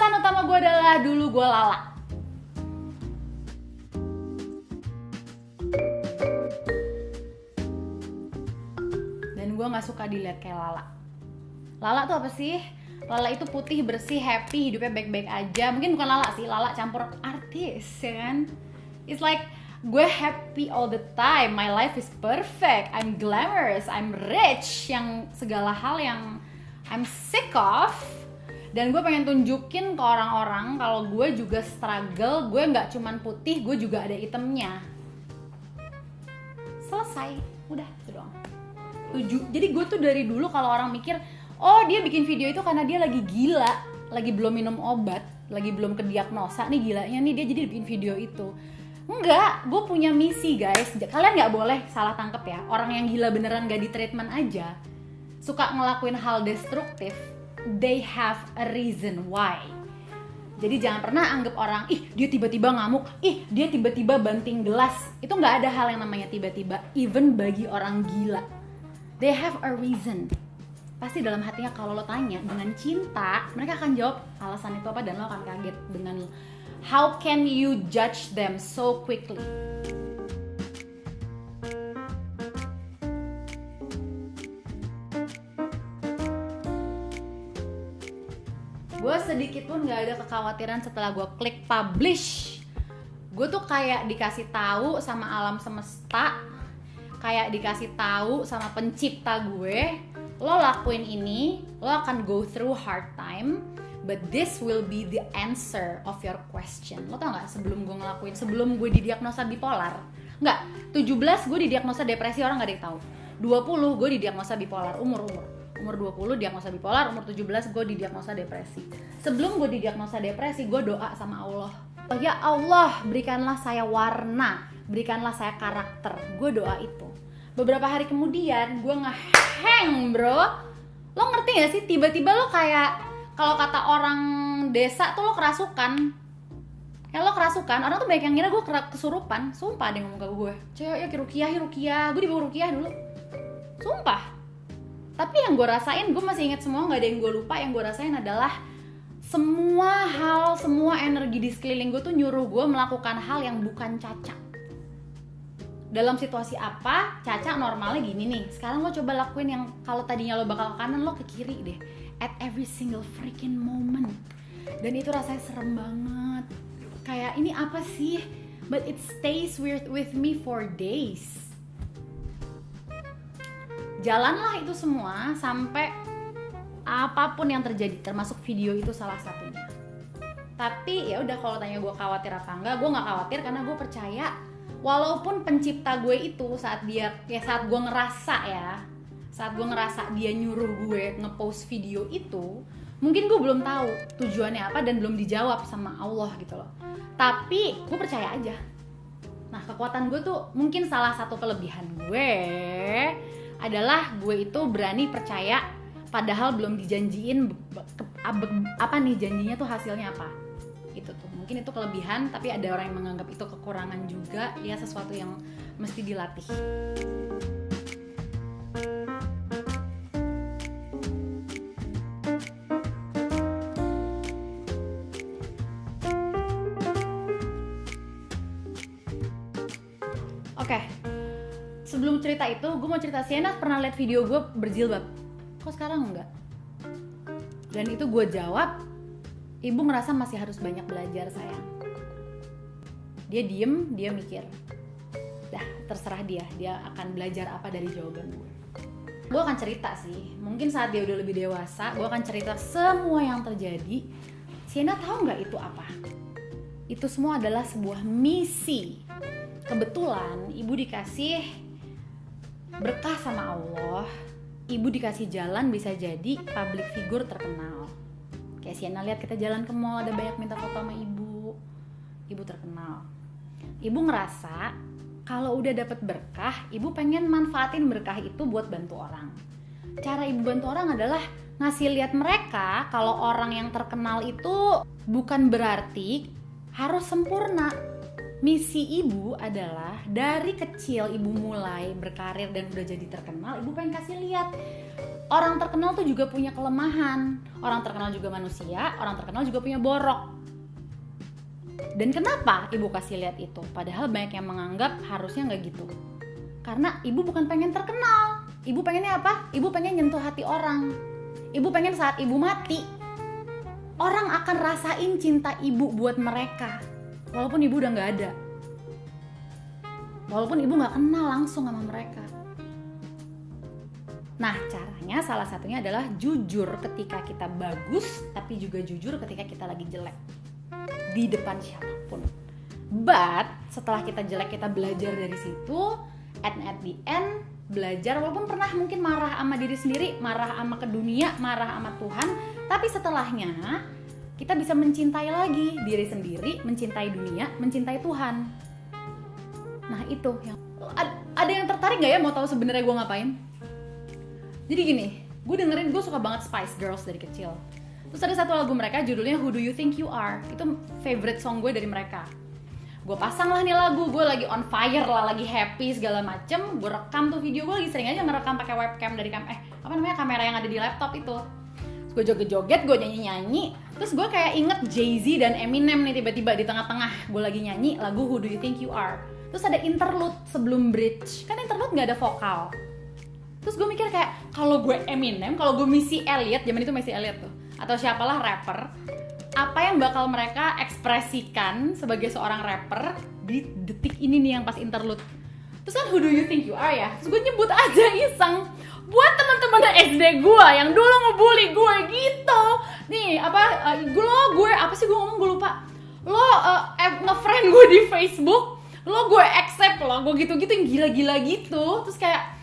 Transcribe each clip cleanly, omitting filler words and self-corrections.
Alasan utama gue adalah dulu gue Lala. Dan gue gak suka dilihat kayak Lala. Lala tuh apa sih? Lala itu putih, bersih, happy, hidupnya baik-baik aja. Mungkin bukan Lala sih, Lala campur artis, ya kan? It's like gue happy all the time, my life is perfect, I'm glamorous, I'm rich, yang segala hal yang I'm sick of. Dan gue pengen tunjukin ke orang-orang kalau gue juga struggle, gue gak cuman putih, gue juga ada hitamnya. Selesai, udah itu doang. Jadi gue tuh dari dulu kalau orang mikir, oh dia bikin video itu karena dia lagi gila, lagi belum minum obat, lagi belum kediagnosa nih gilanya nih dia jadi bikin video itu. Enggak, gue punya misi guys. Kalian gak boleh salah tangkep ya. Orang yang gila beneran gak di treatment aja, suka ngelakuin hal destruktif, they have a reason why. Jadi jangan pernah anggap orang, ih dia tiba-tiba ngamuk, ih dia tiba-tiba banting gelas. Itu gak ada hal yang namanya tiba-tiba, even bagi orang gila. They have a reason. Pasti dalam hatinya kalau lo tanya dengan cinta, mereka akan jawab alasan itu apa dan lo akan kaget dengan how can you judge them so quickly. Gue sedikit pun gak ada kekhawatiran setelah gue klik publish. Gue tuh kayak dikasih tahu sama alam semesta, kayak dikasih tahu sama pencipta gue, lo lakuin ini, lo akan go through hard time, but this will be the answer of your question. Lo tau gak sebelum gue didiagnosa bipolar, 17 gue didiagnosa depresi, orang gak ada yang tahu. 20 gue didiagnosa bipolar, umur 20 diagnosa bipolar, umur 17 gue didiagnosa depresi. Sebelum gue didiagnosa depresi, gue doa sama Allah, ya Allah berikanlah saya warna, berikanlah saya karakter. Gue doa itu. Beberapa hari kemudian gue ngehang bro. Lo ngerti gak sih, tiba-tiba lo kayak, kalau kata orang desa tuh lo kerasukan. Ya lo kerasukan, orang tuh banyak yang ngira gue kesurupan. Sumpah ada yang ngomong ke gue, cewek ya rukiah. Gue dibawa rukiah dulu, sumpah. Tapi yang gue rasain, gue masih ingat semua, gak ada yang gue lupa. Yang gue rasain adalah semua hal, semua energi di sekeliling gue tuh nyuruh gue melakukan hal yang bukan Caca. Dalam situasi apa, Caca normalnya gini nih, sekarang lo coba lakuin yang kalau tadinya lo bakal ke kanan, lo ke kiri deh. At every single freaking moment. Dan itu rasanya serem banget. Kayak ini apa sih? But it stays with me for days. Jalanlah itu semua sampai apapun yang terjadi, termasuk video itu salah satunya. Tapi ya udah, kalau tanya gue khawatir apa enggak, gue nggak khawatir karena gue percaya. Walaupun pencipta gue itu saat gue ngerasa dia nyuruh gue ngepost video itu, mungkin gue belum tahu tujuannya apa dan belum dijawab sama Allah gitu loh. Tapi gue percaya aja. Nah, kekuatan gue tuh, mungkin salah satu kelebihan gue adalah gue itu berani percaya padahal belum dijanjiin apa nih janjinya tuh hasilnya apa. Itu tuh mungkin itu kelebihan, tapi ada orang yang menganggap itu kekurangan juga, ya sesuatu yang mesti dilatih. Oke, sebelum cerita itu gue mau cerita, Sienna pernah lihat video gue berjilbab, kok sekarang enggak? Dan itu gue jawab, ibu ngerasa masih harus banyak belajar sayang. Dia diem, dia mikir, dah terserah dia akan belajar apa dari jawaban gue. Gue akan cerita sih, mungkin saat dia udah lebih dewasa, gue akan cerita semua yang terjadi. Sienna tahu nggak itu apa? Itu semua adalah sebuah misi. Kebetulan ibu dikasih berkah sama Allah, ibu dikasih jalan bisa jadi public figure terkenal. Kayak Sienna lihat kita jalan ke mall, ada banyak minta foto sama ibu terkenal. Ibu ngerasa kalau udah dapet berkah, ibu pengen manfaatin berkah itu buat bantu orang. Cara ibu bantu orang adalah ngasih lihat mereka kalau orang yang terkenal itu bukan berarti harus sempurna. Misi ibu adalah dari kecil ibu mulai berkarir dan udah jadi terkenal, ibu pengen kasih lihat orang terkenal tuh juga punya kelemahan. Orang terkenal juga manusia, orang terkenal juga punya borok. Dan kenapa ibu kasih lihat itu? Padahal banyak yang menganggap harusnya nggak gitu. Karena ibu bukan pengen terkenal. Ibu pengennya apa? Ibu pengen nyentuh hati orang. Ibu pengen saat ibu mati, orang akan rasain cinta ibu buat mereka. Walaupun ibu udah nggak ada. Walaupun ibu nggak kenal langsung sama mereka. Nah, caranya salah satunya adalah jujur ketika kita bagus, tapi juga jujur ketika kita lagi jelek di depan siapapun. But setelah kita jelek, kita belajar dari situ, and at the end belajar, walaupun pernah mungkin marah sama diri sendiri, marah sama ke dunia, marah sama Tuhan, tapi setelahnya kita bisa mencintai lagi diri sendiri, mencintai dunia, mencintai Tuhan. Nah itu yang ada yang tertarik nggak ya mau tahu sebenarnya gue ngapain? Jadi gini, gue suka banget Spice Girls dari kecil. Terus ada satu lagu mereka judulnya Who Do You Think You Are. Itu favorite song gue dari mereka. Gue pasang lah nih lagu, gue lagi on fire lah, lagi happy segala macem. Gue rekam tuh video, gue lagi sering aja ngerekam pakai webcam dari kamera yang ada di laptop itu. Terus gue joget-joget, gue nyanyi-nyanyi. Terus gue kayak inget Jay-Z dan Eminem nih tiba-tiba di tengah-tengah. Gue lagi nyanyi lagu Who Do You Think You Are. Terus ada interlude sebelum bridge. Kan interlude gak ada vokal. Terus gue mikir kayak, kalau gue Eminem, kalau gue Missy Elliott, zaman itu Missy Elliott tuh, atau siapalah rapper, apa yang bakal mereka ekspresikan sebagai seorang rapper di detik ini nih yang pas interlude. Terus kan Who Do You Think You Are ya, terus gue nyebut aja iseng buat teman-teman SD gue yang dulu ngebully gue gitu. Nih gue apa sih gue ngomong, gue lupa. Lo nge-friend gue di Facebook, lo gue accept lo, gue gitu-gitu yang gila-gila gitu. Terus kayak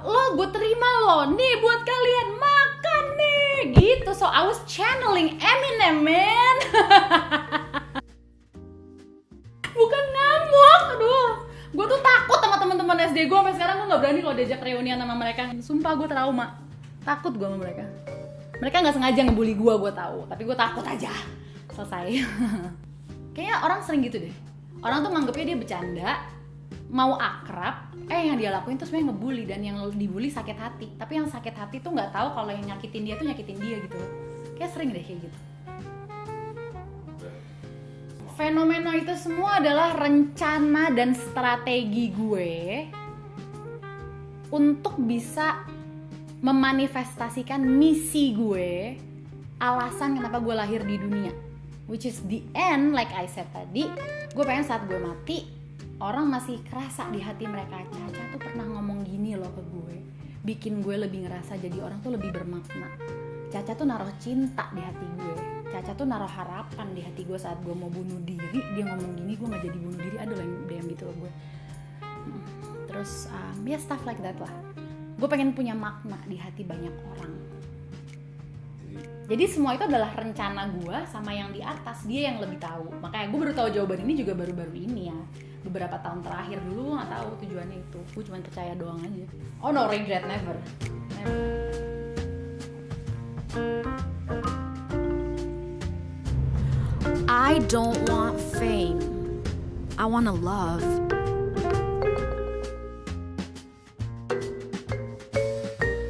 lo gue terima lo, nih buat kalian makan nih gitu. So I was channeling Eminem, man. Bukan ngamuk, aduh. Gue tuh takut sama teman-teman SD gue, sampai sekarang gue nggak berani kalau diajak reunian sama mereka. Sumpah gue trauma, takut gue sama mereka. Mereka nggak sengaja ngebully gue tahu, tapi gue takut aja. Selesai. Kayaknya orang sering gitu deh. Orang tuh nganggepnya dia bercanda, mau akrab, yang dia lakuin tuh sebenarnya ngebully, dan yang dibully sakit hati. Tapi yang sakit hati tuh nggak tahu kalau yang nyakitin dia tuh nyakitin dia gitu. Kayak sering deh kayak gitu. Fenomena itu semua adalah rencana dan strategi gue untuk bisa memanifestasikan misi gue, alasan kenapa gue lahir di dunia. Which is the end, like I said tadi, gue pengen saat gue mati, orang masih kerasa di hati mereka, Caca tuh pernah ngomong gini loh ke gue, bikin gue lebih ngerasa jadi orang tuh lebih bermakna. Caca tuh naruh cinta di hati gue, Caca tuh naruh harapan di hati gue saat gue mau bunuh diri, dia ngomong gini, gue gak jadi bunuh diri. Ada loh yang DM gitu loh gue. Terus ya stuff like that lah. Gue pengen punya makna di hati banyak orang. Jadi semua itu adalah rencana gue sama yang di atas, dia yang lebih tahu. Makanya gue baru tahu jawaban ini juga baru-baru ini ya. Beberapa tahun terakhir, dulu gak tahu tujuannya itu. Gue cuma percaya doang aja. Oh no, regret, never. I don't want fame. I want to love.